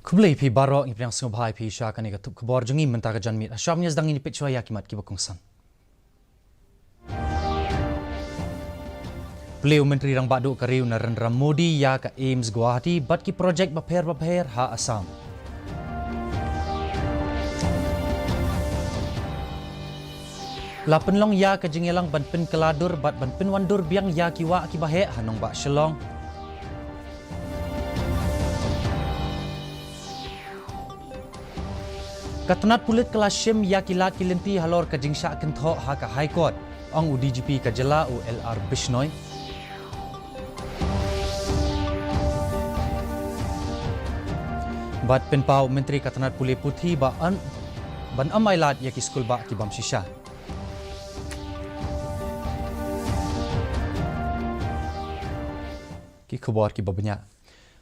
Kublai pi barok yang sengobhai pi syakani katup kubor jengi mentaka janmit asyamnya sedang ini picua yakimat kibakongsan. Beliau Menteri Rang Baduk Kariu Narendra Modi ya ka Aims Guwahati bat ki projek bapher ha Assam. La penlong ya ka jingelang ban pen keladur bat ban pen wandur biang ya kiwa ki bahe hanong ba Shillong. Katunat pulit kelas Shim ya kilat kilenti halor ka jingsha kentho ha ka High Court ang UDGP ka jela u LR Bishnoi. Bat penpau Menteri Katunat Pulit Putih ban amailat ya ki skul ba ki bam shisha. Ki khabar ki babanya.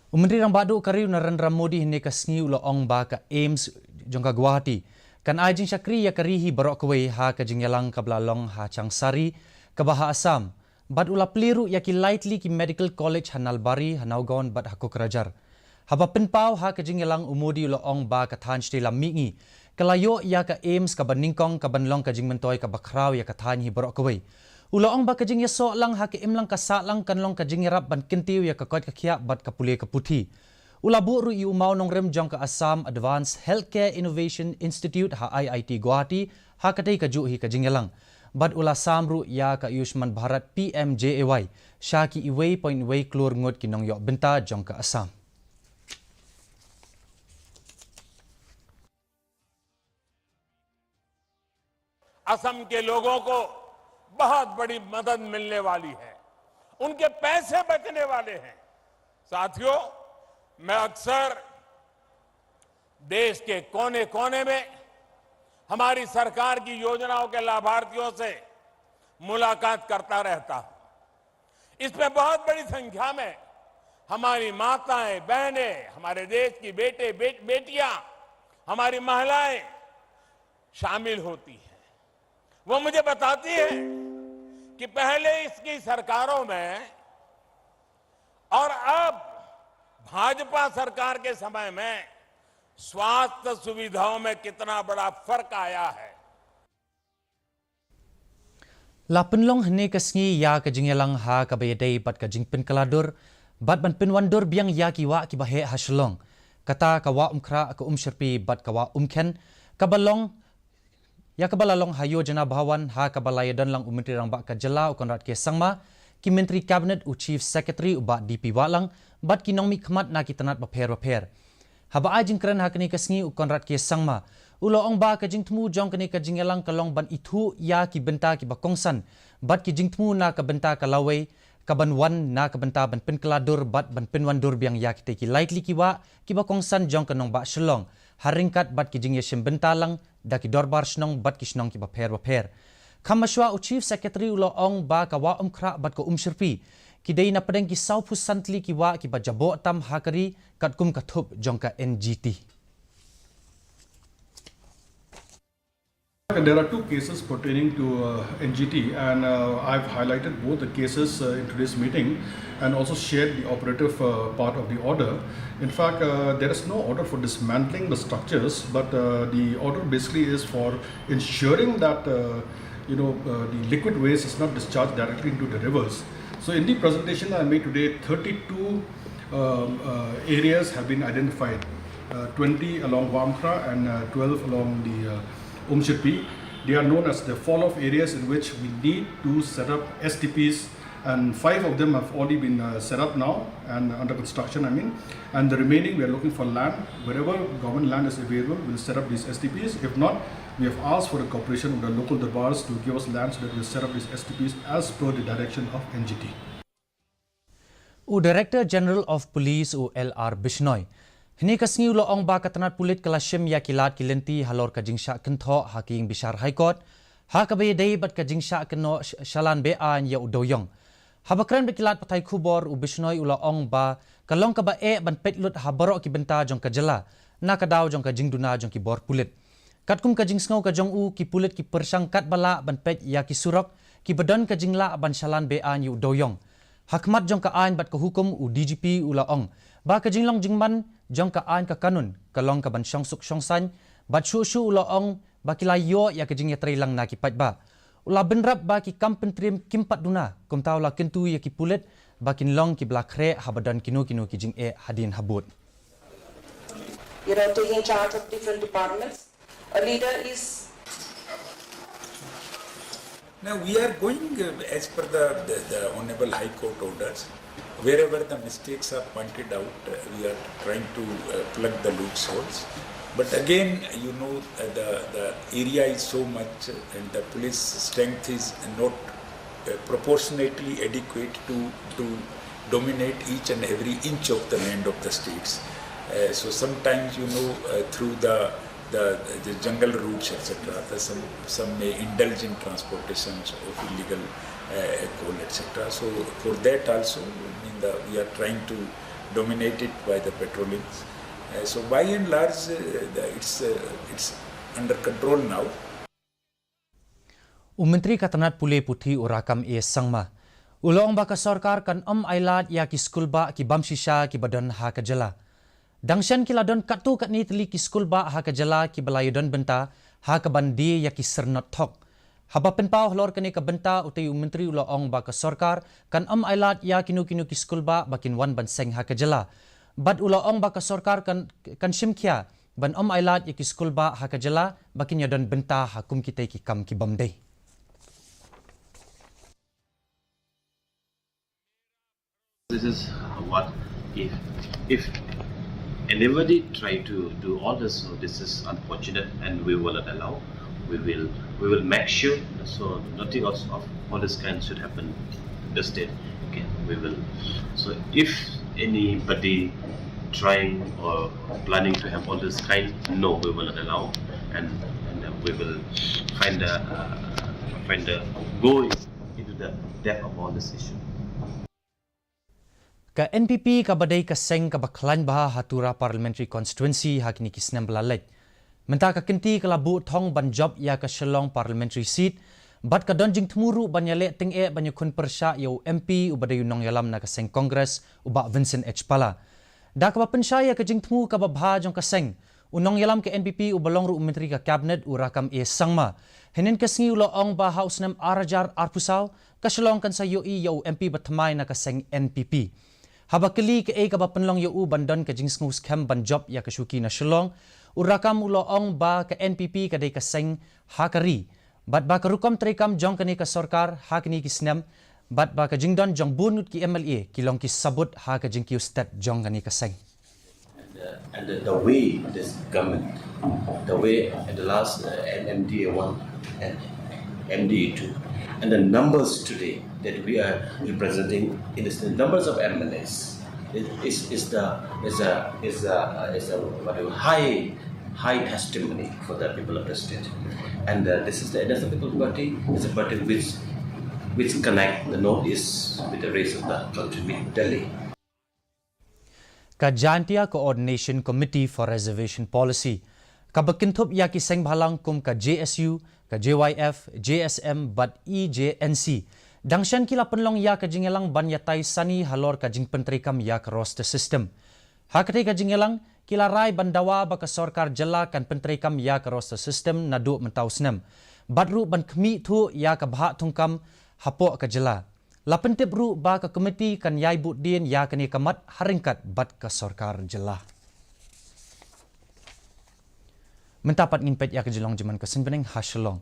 Menteri Rang Baduk Kariu Narendra Modi hene ka sngi ulo ong ba ka Aims jongka Guwahati kan ajing syakri ya karihi barok kawai ha ka jingyalang kablalong ha changsari ka baha Assam bad ula pliru ya ki lightly ki Medical College Hanalbari Hanaugon bad hakuk rajar haba penpau ha ka jingyalang umudi ulo ong ba ka than stila mingi kalayo ya ka Aims ka baningkong ka banlong ka jingmentoy ka bakraw ya ka than hi barok kawai ulo ong ba ka jing yaso lang ha ka imlang ka sa lang kanlong ka jingrap ban kintiu ya ka kot ka khia bad ka puli ka puthi Ulabu ru yu mau nong rem jong ka Assam Advanced Healthcare Innovation Institute ha IIT Guwahati ha katay ka juhi ka jingyalang. Bad ula samru ya ka Ayushman Bharat PMJAY syaki iway point way klur ngut kinong yok benta jong ka Assam. Assam के लोगों को बहुत बड़ी मदद मिलने वाली है उनके पैसे बचने वाले हैं साथियों मैं अक्सर देश के कोने कोने में हमारी सरकार की योजनाओं के लाभार्थियों से मुलाकात करता रहता हूं इसमें बहुत बड़ी संख्या में हमारी माताएं बहनें हमारे देश की बेटियां हमारी महिलाएं शामिल होती हैं वो मुझे बताती है कि पहले इसकी सरकारों में और अब भाजपा सरकार के समय में स्वास्थ्य सुविधाओं में कितना बड़ा फर्क आया है Lapenlong hene kasngi ya ka jingyalang ha ka bayadai bat ka jingpen kaladur bat ban penwandur biang ya ki wa ki bahe haslong kata ka wa umkra ka umsherpi bat ka wa umken ka balong ya ka balalong hayo jana bhawan ha ka balayadan lang Menteri Rang ba ka jela konrat ke sangma ki Menteri Cabinet u Chief Secretary u ba DP walang bat kinong mi khmat na kitanat bapher haba ajing kran ha kani kasngi u konrat ke sangma ulo ong ba ka jingtmu jong kani ka jingelang kalong ban ithu ya ki benta ki bakongsan bat ki jingtmu na ka benta ka lawai ka ban wan na ka benta ban pen keladur bat ban pen wandur biang ya ki ki lightly ki wa ki bakongsan jong kanong ba Shillong haringkat bat ki jing yeshim benta lang da ki dorbar snong bat ki snong ki bapher Kamashwa u Chief Secretary ulo ong ba ka wa umkra bat ko umshirpi kidai na padang ki saupu santli ki wa ki bajabo tam hakari katkum kathup jongka NGT. There are two cases pertaining to NGT and I've highlighted both the cases in today's meeting and also shared the operative part of the order. In fact, there is no order for dismantling the structures, but the order basically is for ensuring that the liquid waste is not discharged directly into the rivers. So in the presentation that I made today, 32 areas have been identified, 20 along Wamkra and 12 along the Umshirpi. They are known as the fall-off areas in which we need to set up STPs, and 5 of them have already been set up now and under construction, and the remaining we are looking for land. Wherever government land is available, we'll set up these STPs. If not, we have asked for the cooperation of the local darbars to give us land so that we'll set up these STPs as per the direction of NGT. Director General of Police LR Bishnoi hini kasngi ulo ong ba katanat pulit kalashim ya kilat kilenti halor ka jingsha kentho haking bishar High Court ha ka bayadai bat ka jingsha keno shalan be an ya udoyong habakran bekilat patai khubor u Bishnoi ulo ong ba kalong ka ba ban petlut habaro ki benta jong ka jela na ka daw jong ka jingduna jong ki bor pulit katkum ka jingsngau ka jong u ki pulit ki persang kat bala ban pet ya ki surok ki badan ka jingla ban shalan be an yu doyong hakmat jong ka ain bat ka hukum u DGP ula ong ba ka jinglong jingman jong ka an ka kanun kalong ka ban syong suk syong san bat shu shu uloong bakilayo ya kejing ya trailang na kipat ba ula benrap ba ki kampen trim kimpat duna kum taw la kentu ya ki pulet bakin long ki blakre habadan kinu kijing hadin habut. Taking charge of different departments. A leader is. Now we are going as per the Honorable High Court orders. Wherever the mistakes are pointed out, we are trying to plug the loopholes. But again, the area is so much and the police strength is not proportionately adequate to dominate each and every inch of the land of the states. So sometimes, through the jungle routes, etc., some may indulge in transportations of illegal coal, etc. So for that also, we are trying to dominate it by the patrollings. So by and large, it's under control now. Menteri Katanat Pule Puthi urakam sangma. Ulong baka sarkar kan ailat ya ki skul ba ki bamsisha ki badan ha kajala. Dangshan ki ladon katu kat ni teli ki skul ba ha kajala ki balayudon benta ha ka bandi ya ki sernot thok. Haba penpau hlor kani ka benta utai menteri ulong baka sarkar kan ailat ya kinu ki skul ba bakin wan ban seng ha kajala. Bad ulong baka sarkar kan shimkia ban ailat ya ki skul ba ha kajala bakin yadon benta hakum kita ki kam ki bamdei. This is what if anybody try to do all this, so this is unfortunate and we will not allow. We will make sure so nothing else of all this kind should happen in the state. Okay, we will. So if anybody trying or planning to have all this kind, no, we will not allow, and we will find a go into the depth of all this issue. Ka NPP ka badai ka seng ka baklan bah hatura parliamentary constituency hakini kisnem belalet. Menta ka kenti ka labu thong ban job ya ka Shillong parliamentary seat bat ka donjing tmuru banyale ting banyakun persya yo MP ubadai unong yalam na ka seng Congress uba Vincent H Pala. Da ka bapensya ya ka jing tmu ka babha jong ka seng unong yalam ka NPP ubalong ru menteri ka cabinet urakam sangma. Henen ka sngi uloong ba house nem arajar arpusaw ka Shillong kan sa yo MP batmay na ka seng NPP. Habakali ke ka bapenlong yo bandon ka jings ngus kem ban job ya ka syuki na Shillong urakam uloong ba ka NPP ka dei ka seng hakari bat ba ka rukom trekam jong kani ka sarkar hakni kisnem bat ba ka jingdon jong bunut ki MLA kilong ki sabut ha ka jingki stat jong kani ka seng. And the way this government, the way at the last MDA 1 and MDA 2 and the numbers today that we are representing in the numbers of MLAs is a high testimony for the people of the state, and this is the NSP party is a party which connect the northeast with the rest of the country, with Delhi. Kajantia Coordination Committee for Reservation Policy kabakintup ya ki seng bhalang kum ka JSU ka JYF JSM bat EJNC dangshan kila penlong ya ka jingelang ban yatai sani halor ka jing pentrikam ya ka roster system hakati ka jingelang kila rai bandawa ba ka sarkar jala kan pentrikam ya ka roster system nadu mentau snem badru ban kmi thu ya ka bha thungkam hapo ka jala lapentip ru ba ka komiti kan yai budin ya kani kamat haringkat bat ka sarkar jala. Mentapat nginpet ya kejelong jaman kesenbeneng hasilong.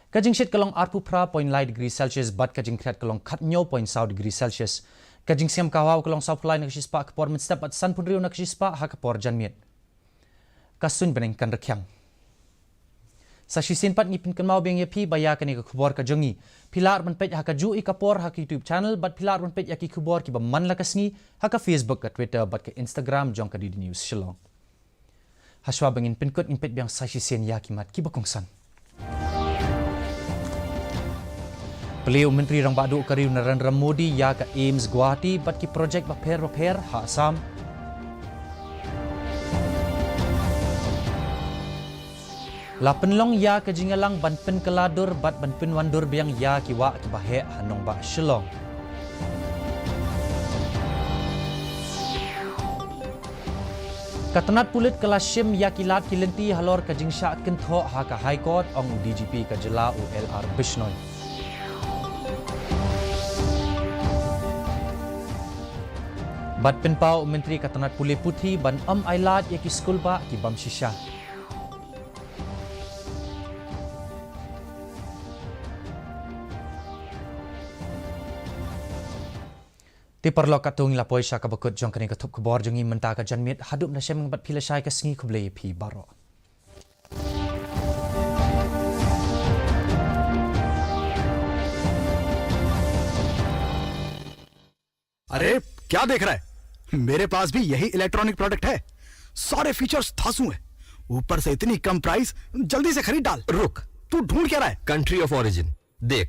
Kajing sit kalong arpu pra point lai degree Celsius bat kajing kret kalong kat nyo point sau degree Celsius. Kajing siam kawaw kalong sau pulai nak sispa kapor menstep at san punriu nak sispa ha kapor janmiet. Kasun beneng kan rekyang. Sa sisin pat ngipin kan mau beng yapi baya kani ka kubor ka jongi. Pilar menpet ha ka ju i kapor ha ka YouTube channel bat pilar menpet ya ki kubor ki ba man la kasngi ha ka Facebook ka Twitter bat ka Instagram jong ka di news Shillong. Haswa bangin pinkut impet biang sa sisin ya kimat ki bakongsan. Beliau Menteri Rang Badu Kariu Narendra Modi ya ka Ames Guwahati bat ki projek baper ha Assam. La penlong ya ke jingalang ban pen keladur bat ban pen wandur biang ya ki wa ki bahe hanong ba Shillong. Katanat pulit kelasim yakilat kilenti halor kajingsya kentho haka High Court ong DGP kajela ULR Bisnoy. Bat penpau Menteri Katanat Pulih Putih ban ailat yaki skul ba ki bam shisha. Ti perlo katung lapoi sya kabakut jong kani katup kebor jongi menta ka janmit hadup na syam bat pila syai ka sengi kublei pi baro. अरे क्या देख रहा है? मेरे पास भी यही electronic product है। सारे फीचर्स धांसू हैं। ऊपर से इतनी कम प्राइस, जल्दी से खरीद डाल। रुक, तू ढूंढ क्या रहा है? कंट्री ऑफ ओरिजिन देख।